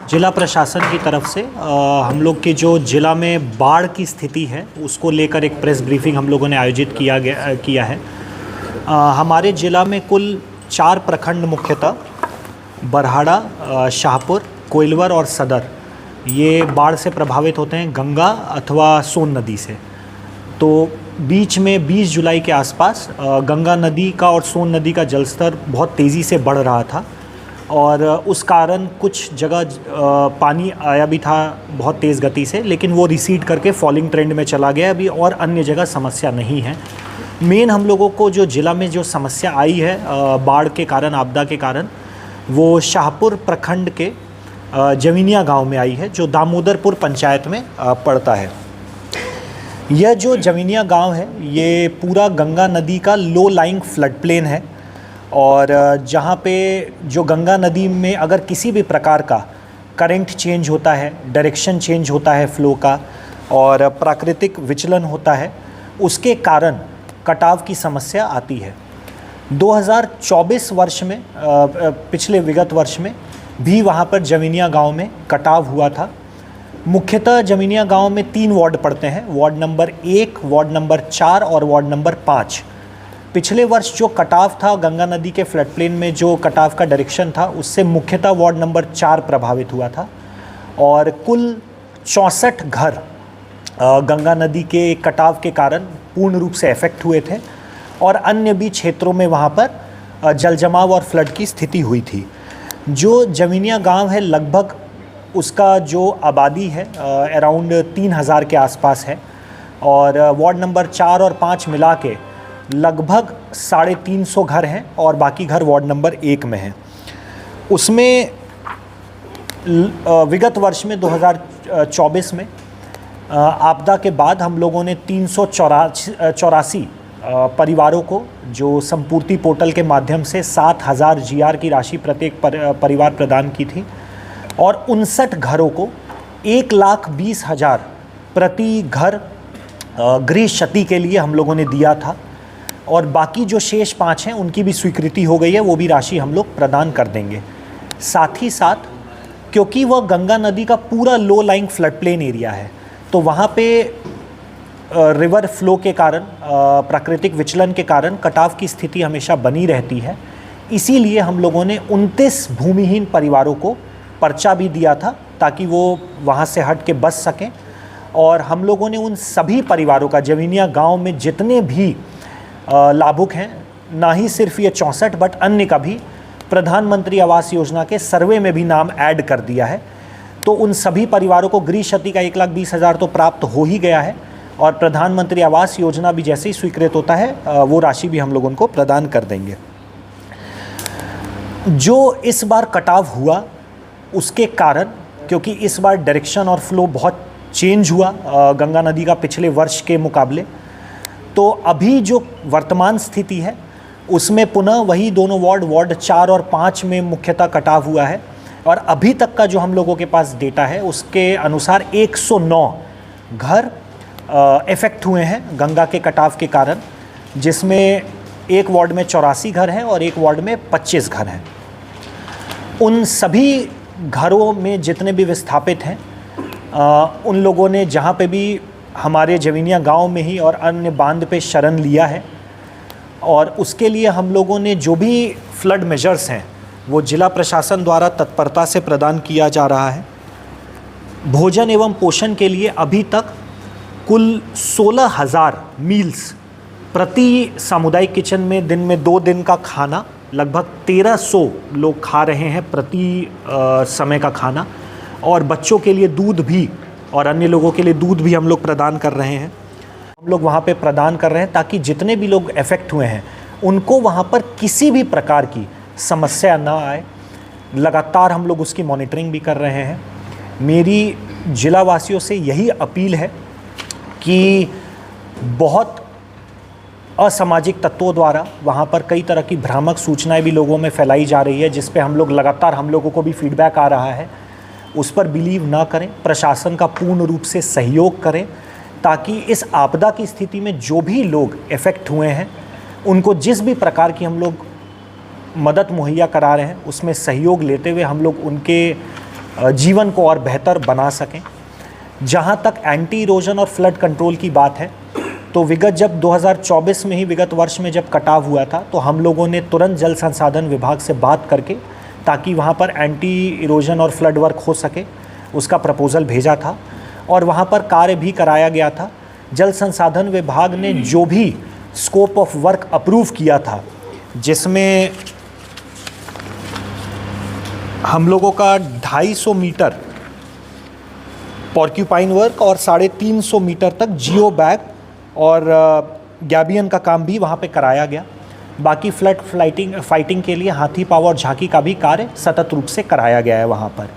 जिला प्रशासन की तरफ से हम लोग के जो ज़िला में बाढ़ की स्थिति है उसको लेकर एक प्रेस ब्रीफिंग हम लोगों ने आयोजित किया है। हमारे ज़िला में कुल 4 प्रखंड मुख्यतः बरहाड़ा, शाहपुर, कोइलवर और सदर ये बाढ़ से प्रभावित होते हैं गंगा अथवा सोन नदी से। तो बीच में 20 जुलाई के आसपास गंगा नदी का और सोन नदी का जलस्तर बहुत तेज़ी से बढ़ रहा था और उस कारण कुछ जगह पानी आया भी था बहुत तेज़ गति से, लेकिन वो रिसीड करके फॉलिंग ट्रेंड में चला गया अभी, और अन्य जगह समस्या नहीं है। मेन हम लोगों को जो ज़िला में जो समस्या आई है बाढ़ के कारण, आपदा के कारण, वो शाहपुर प्रखंड के जमीनिया गांव में आई है, जो दामोदरपुर पंचायत में पड़ता है। यह जो जमीनिया गांव है ये पूरा गंगा नदी का लो लाइंग फ्लड प्लेन है, और जहाँ पे जो गंगा नदी में अगर किसी भी प्रकार का करंट चेंज होता है, डायरेक्शन चेंज होता है फ्लो का, और प्राकृतिक विचलन होता है, उसके कारण कटाव की समस्या आती है। 2024 वर्ष में पिछले विगत वर्ष में भी वहाँ पर जमीनिया गांव में कटाव हुआ था। मुख्यतः जमीनिया गांव में 3 वार्ड पड़ते हैं, वार्ड नंबर 1, वार्ड नंबर 4 और वार्ड नंबर 5। पिछले वर्ष जो कटाव था गंगा नदी के फ्लड प्लेन में, जो कटाव का डायरेक्शन था, उससे मुख्यतः वार्ड नंबर 4 प्रभावित हुआ था, और कुल 64 घर गंगा नदी के कटाव के कारण पूर्ण रूप से इफेक्ट हुए थे, और अन्य भी क्षेत्रों में वहाँ पर जलजमाव और फ्लड की स्थिति हुई थी। जो जमीनिया गांव है लगभग उसका जो आबादी है अराउंड 3000 के आसपास है, और वार्ड नंबर 4 और 5 मिला के लगभग 350 घर हैं, और बाकी घर वार्ड नंबर 1 में हैं। उसमें विगत वर्ष में 2024 में आपदा के बाद हम लोगों ने 384 परिवारों को जो संपूर्ति पोर्टल के माध्यम से 7000 GR की राशि प्रत्येक परिवार प्रदान की थी, और 59 घरों को 1,20,000 प्रति घर गृह क्षति के लिए हम लोगों ने दिया था, और बाकी जो शेष 5 हैं उनकी भी स्वीकृति हो गई है, वो भी राशि हम लोग प्रदान कर देंगे। साथ ही साथ क्योंकि वह गंगा नदी का पूरा low lying flood plain area है, तो वहाँ पे रिवर फ्लो के कारण, प्राकृतिक विचलन के कारण कटाव की स्थिति हमेशा बनी रहती है। इसीलिए हम लोगों ने 29 भूमिहीन परिवारों को पर्चा भी दिया था ताकि वो वहाँ से हट के बच सकें, और हम लोगों ने उन सभी परिवारों का, जमीनिया गांव में जितने भी लाभुक हैं, ना ही सिर्फ ये 64 बट अन्य का भी प्रधानमंत्री आवास योजना के सर्वे में भी नाम ऐड कर दिया है। तो उन सभी परिवारों को गृह क्षति का 1,20,000 तो प्राप्त हो ही गया है, और प्रधानमंत्री आवास योजना भी जैसे ही स्वीकृत होता है वो राशि भी हम लोग उनको प्रदान कर देंगे। जो इस बार कटाव हुआ उसके कारण, क्योंकि इस बार डायरेक्शन और फ्लो बहुत चेंज हुआ गंगा नदी का पिछले वर्ष के मुकाबले, तो अभी जो वर्तमान स्थिति है उसमें पुनः वही दोनों वार्ड 4 और 5 में मुख्यतः कटाव हुआ है, और अभी तक का जो हम लोगों के पास डेटा है उसके अनुसार 109 घर इफेक्ट हुए हैं गंगा के कटाव के कारण, जिसमें एक वार्ड में 84 घर हैं और एक वार्ड में 25 घर हैं। उन सभी घरों में जितने भी विस्थापित हैं उन लोगों ने जहाँ पे भी हमारे जमीनिया गांव में ही और अन्य बांध पे शरण लिया है, और उसके लिए हम लोगों ने जो भी फ्लड मेजर्स हैं वो जिला प्रशासन द्वारा तत्परता से प्रदान किया जा रहा है। भोजन एवं पोषण के लिए अभी तक कुल 16,000 मील्स प्रति सामुदायिक किचन में दिन में 2 दिन का खाना लगभग 1300 लोग खा रहे हैं प्रति समय का खाना, और बच्चों के लिए दूध भी और अन्य लोगों के लिए दूध भी हम लोग प्रदान कर रहे हैं। हम लोग वहाँ पे प्रदान कर रहे हैं ताकि जितने भी लोग इफ़ेक्ट हुए हैं उनको वहाँ पर किसी भी प्रकार की समस्या ना आए। लगातार हम लोग उसकी मॉनिटरिंग भी कर रहे हैं। मेरी जिलावासियों से यही अपील है कि बहुत असामाजिक तत्वों द्वारा वहाँ पर कई तरह की भ्रामक सूचनाएं भी लोगों में फैलाई जा रही है, जिस पे हम लोग लगातार, हम लोगों को भी फीडबैक आ रहा है, उस पर बिलीव ना करें। प्रशासन का पूर्ण रूप से सहयोग करें ताकि इस आपदा की स्थिति में जो भी लोग इफ़ेक्ट हुए हैं उनको जिस भी प्रकार की हम लोग मदद मुहैया करा रहे हैं उसमें सहयोग लेते हुए हम लोग उनके जीवन को और बेहतर बना सकें। जहाँ तक एंटी इरोजन और फ्लड कंट्रोल की बात है, तो विगत जब 2024 में ही विगत वर्ष में जब कटाव हुआ था, तो हम लोगों ने तुरंत जल संसाधन विभाग से बात करके, ताकि वहाँ पर एंटी इरोजन और फ्लड वर्क हो सके, उसका प्रपोज़ल भेजा था और वहाँ पर कार्य भी कराया गया था। जल संसाधन विभाग ने जो भी स्कोप ऑफ वर्क अप्रूव किया था, जिसमें हम लोगों का 250 मीटर पॉर्क्यूपाइन वर्क और 350 मीटर तक जियो बैग और गैबियन का काम भी वहाँ पे कराया गया। बाकी फ्लड फाइटिंग के लिए हाथी पाव और झांकी का भी कार्य सतत रूप से कराया गया है वहाँ पर।